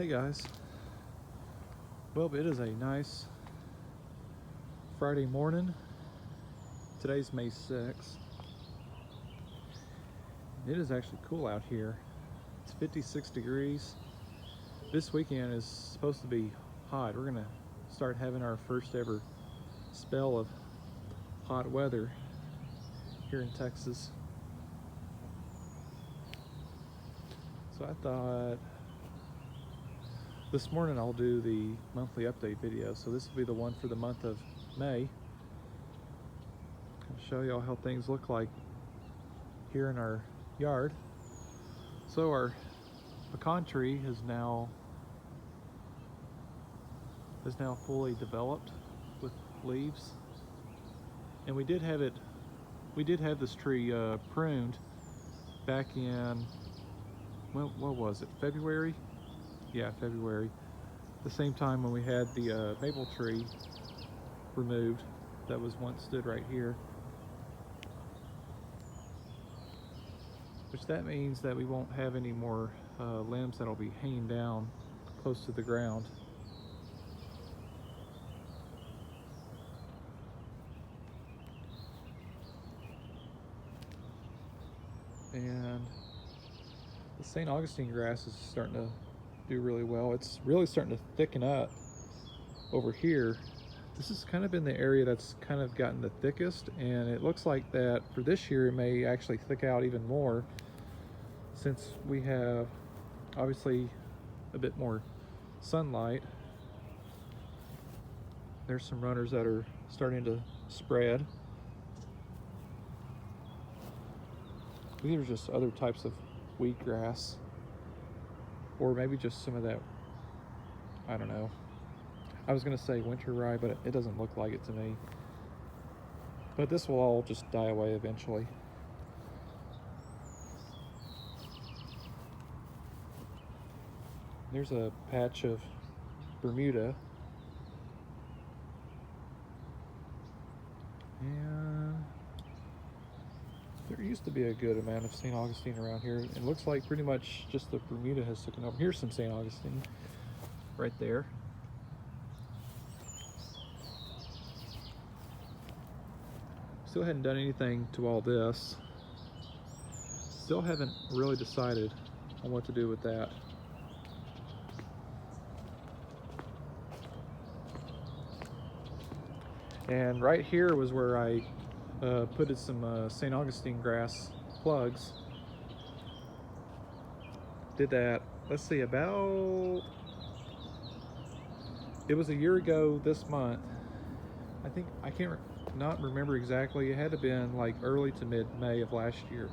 Hey guys, well, it is a nice Friday morning. Today's May 6th. It is actually cool out here. It's 56 degrees. This weekend is supposed to be hot. We're gonna start having our first ever spell of hot weather here in Texas. So I thought this morning I'll do the monthly update video. So this will be the one for the month of May. I'll show y'all how things look like here in our yard. So our pecan tree is now fully developed with leaves, and we did have this tree pruned back in, what was it, February? Yeah, February. The same time when we had the maple tree removed that was once stood right here. Which that means that we won't have any more limbs that'll be hanging down close to the ground. And the St. Augustine grass is starting to do really well. It's really starting to thicken up over here. This has kind of been the area that's kind of gotten the thickest, and it looks like that for this year it may actually thick out even more, since we have obviously a bit more sunlight. There's some runners that are starting to spread. These are just other types of wheatgrass, or maybe just some of that, I don't know. I was gonna say winter rye, but it doesn't look like it to me. But this will all just die away eventually. There's a patch of Bermuda. And there used to be a good amount of St. Augustine around here. It looks like pretty much just the Bermuda has taken over. Here's some St. Augustine right there. Still hadn't done anything to all this. Still haven't really decided on what to do with that. And right here was where I put in some St. Augustine grass plugs. Did that, let's see, about, it was a year ago this month. I think, I can't not remember exactly. It had to have been like early to mid-May of last year.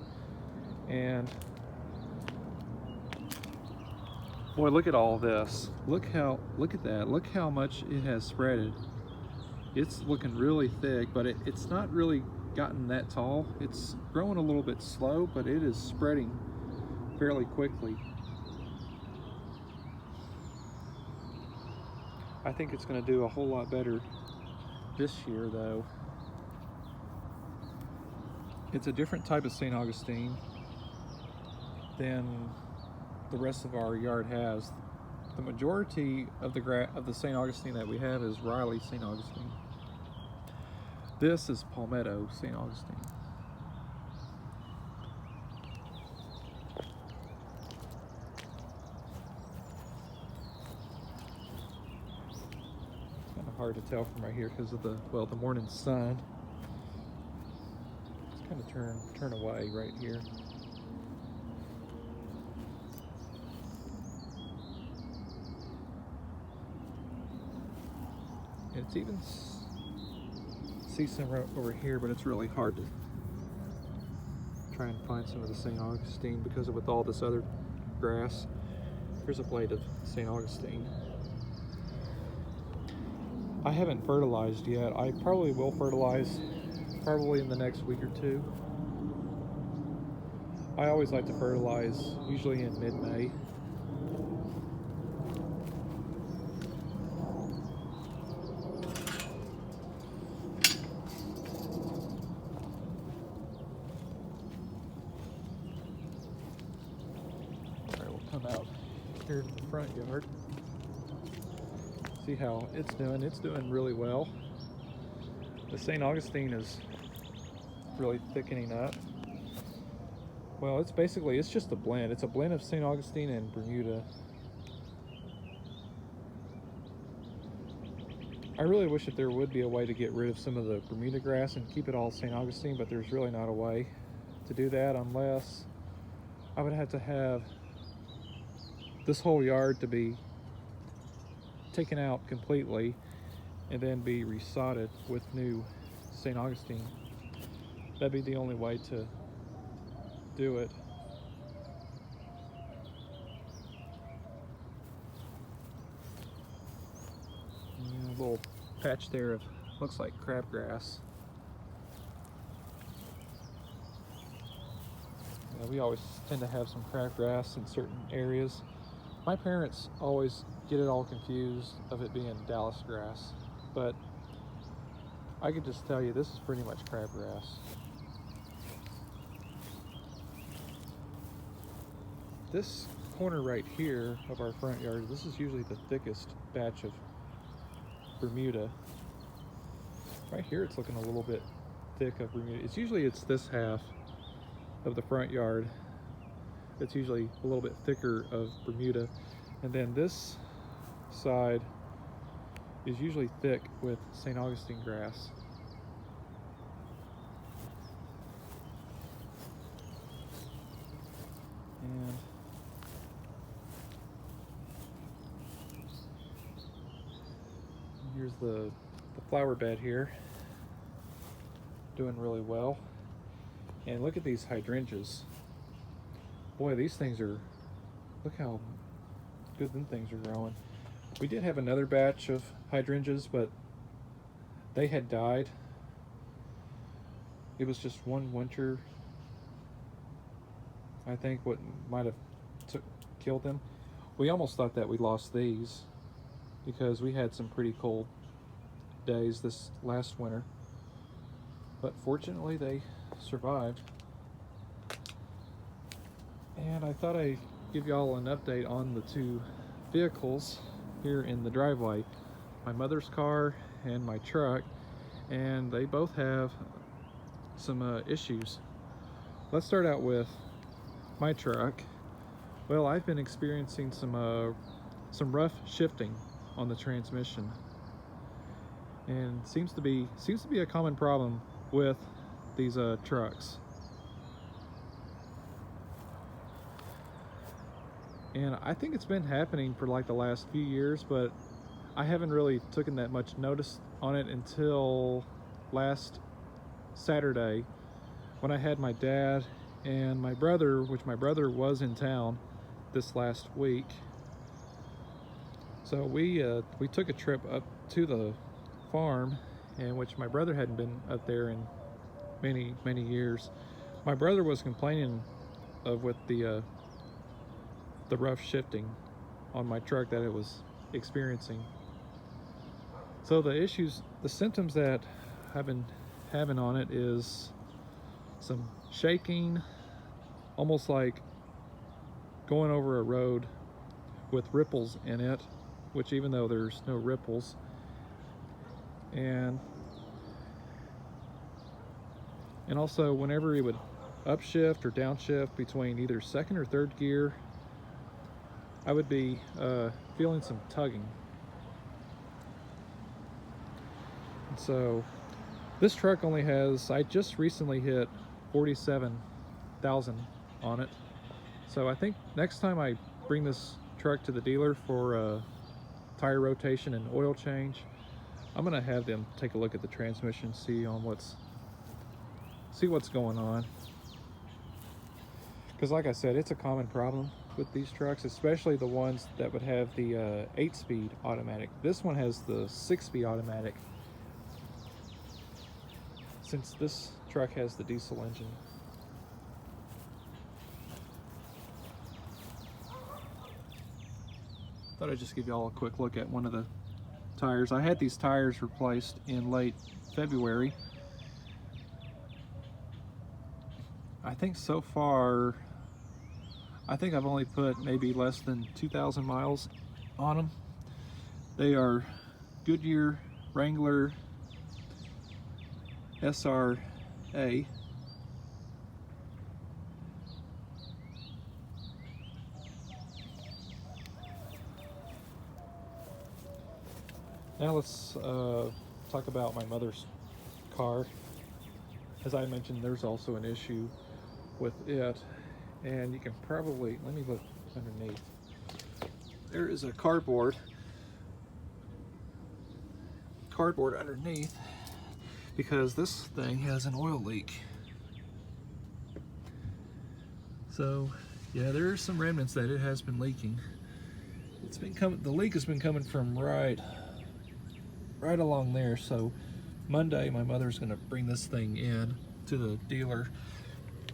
And boy, look at all this. Look at that. Look how much it has spreaded. It's looking really thick, but it's not really gotten that tall. It's growing a little bit slow, but it is spreading fairly quickly. I think it's going to do a whole lot better this year, though. It's a different type of St. Augustine than the rest of our yard has. The majority of the St. Augustine that we have is Riley St. Augustine. This is Palmetto St. Augustine. Kind of hard to tell from right here because of the morning sun. Just kind of turn away right here. It's even see some over here, but it's really hard to try and find some of the St. Augustine because of with all this other grass. Here's a blade of St. Augustine. I haven't fertilized yet. I probably will fertilize probably in the next week or two. I always like to fertilize usually in mid-May. Come out here to the front yard. See how it's doing. It's doing really well. The St. Augustine is really thickening up. Well, it's just a blend. It's a blend of St. Augustine and Bermuda. I really wish that there would be a way to get rid of some of the Bermuda grass and keep it all St. Augustine, but there's really not a way to do that unless I would have to have this whole yard to be taken out completely and then be resodded with new St. Augustine. That'd be the only way to do it. A little patch there of looks like crabgrass. Yeah, we always tend to have some crabgrass in certain areas. My parents always get it all confused of it being Dallas grass, but I can just tell you this is pretty much crabgrass. This corner right here of our front yard, this is usually the thickest batch of Bermuda. Right here it's looking a little bit thick of Bermuda. It's this half of the front yard that's usually a little bit thicker of Bermuda, and then this side is usually thick with St. Augustine grass. And here's the flower bed here, doing really well. And look at these hydrangeas. Boy, these things are, look how good them things are growing. We did have another batch of hydrangeas, but they had died. It was just one winter, I think, what might have killed them. We almost thought that we lost these because we had some pretty cold days this last winter, but fortunately they survived. And I thought I'd give y'all an update on the two vehicles here in the driveway, my mother's car and my truck, and they both have some issues. Let's start out with my truck. Well, I've been experiencing some rough shifting on the transmission, and seems to be a common problem with these trucks. And I think it's been happening for like the last few years, but I haven't really taken that much notice on it until last Saturday when I had my dad and my brother, which my brother was in town this last week. So we took a trip up to the farm, in which my brother hadn't been up there in many years. My brother was complaining of with the rough shifting on my truck that it was experiencing. So the symptoms that I've been having on it is some shaking, almost like going over a road with ripples in it, which even though there's no ripples, and also whenever he would upshift or downshift between either second or third gear, I would be feeling some tugging. And so this truck only has, I just recently hit 47,000 on it. So I think next time I bring this truck to the dealer for a tire rotation and oil change, I'm gonna have them take a look at the transmission, see what's going on. Because like I said, it's a common problem with these trucks, especially the ones that would have the 8-speed automatic. This one has the 6-speed automatic, since this truck has the diesel engine. Thought I'd just give y'all a quick look at one of the tires. I had these tires replaced in late February. I think so far I think I've only put maybe less than 2,000 miles on them. They are Goodyear Wrangler SRA. Now let's talk about my mother's car. As I mentioned, there's also an issue with it, and you can probably, let me look underneath. There is a cardboard underneath because this thing has an oil leak. So yeah, there are some remnants that it has been leaking. It's been coming, the leak has been coming from right along there. So Monday my mother's gonna bring this thing in to the dealer,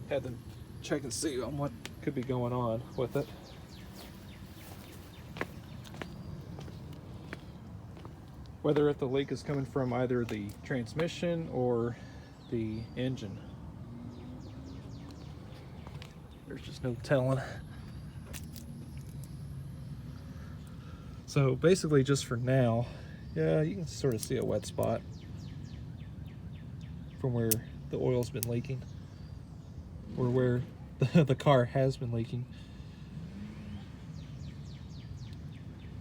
have them check and see on what could be going on with it. Whether the leak is coming from either the transmission or the engine. There's just no telling. So basically, just for now, yeah, you can sort of see a wet spot from where the oil's been leaking, or where the car has been leaking.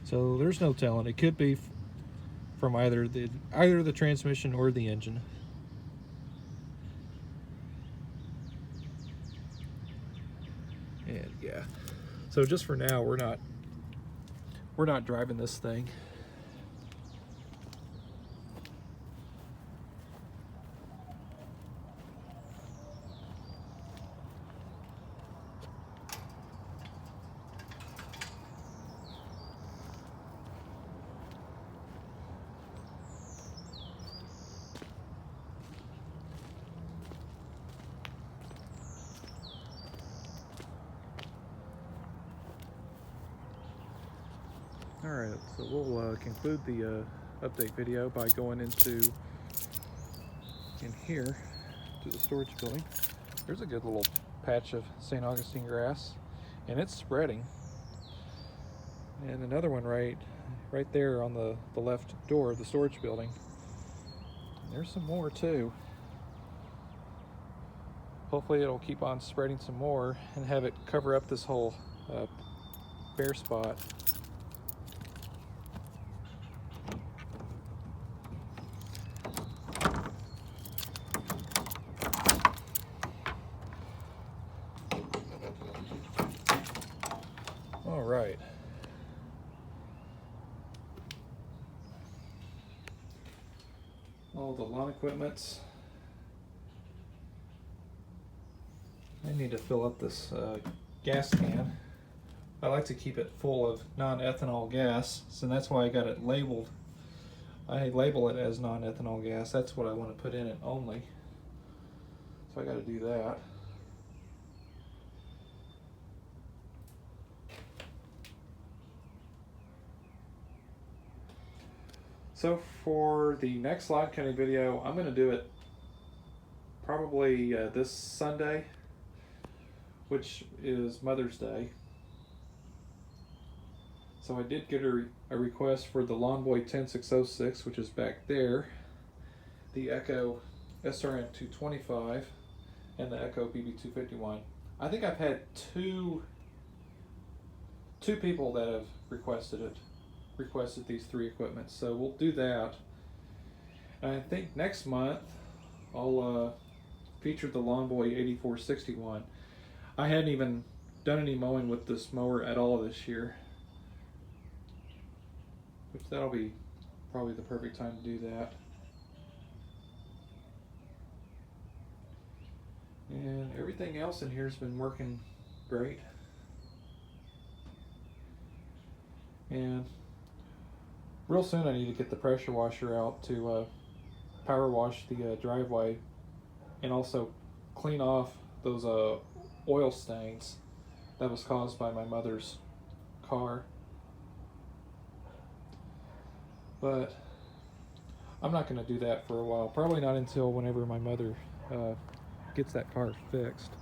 So there's no telling. It could be from either the transmission or the engine. And yeah, so just for now, we're not driving this thing. All right, so we'll conclude the update video by going in here to the storage building. There's a good little patch of St. Augustine grass, and it's spreading. And another one right there on the left door of the storage building. And there's some more too. Hopefully it'll keep on spreading some more and have it cover up this whole bare spot. All right. All the lawn equipments. I need to fill up this gas can. I like to keep it full of non-ethanol gas, so that's why I got it labeled. I label it as non-ethanol gas. That's what I want to put in it only. So I got to do that. So for the next live cutting video, I'm going to do it probably this Sunday, which is Mother's Day. So I did get a request for the Lawnboy 10606, which is back there, the Echo SRM 225, and the Echo BB 251. I think I've had two people that have requested these three equipments, so we'll do that. And I think next month I'll feature the Lawnboy 8461. I hadn't even done any mowing with this mower at all this year, which that'll be probably the perfect time to do that. And everything else in here has been working great. And real soon I need to get the pressure washer out to power wash the driveway, and also clean off those oil stains that was caused by my mother's car. But I'm not going to do that for a while, probably not until whenever my mother gets that car fixed.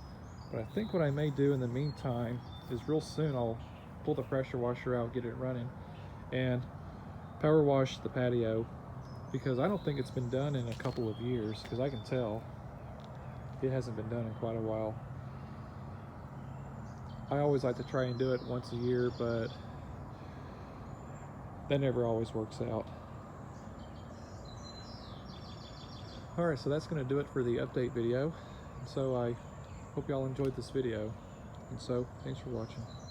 But I think what I may do in the meantime is real soon I'll pull the pressure washer out, get it running, and power wash the patio, because I don't think it's been done in a couple of years, because I can tell it hasn't been done in quite a while. I always like to try and do it once a year, but that never always works out. Alright, so that's going to do it for the update video. And so I hope y'all enjoyed this video. And so, thanks for watching.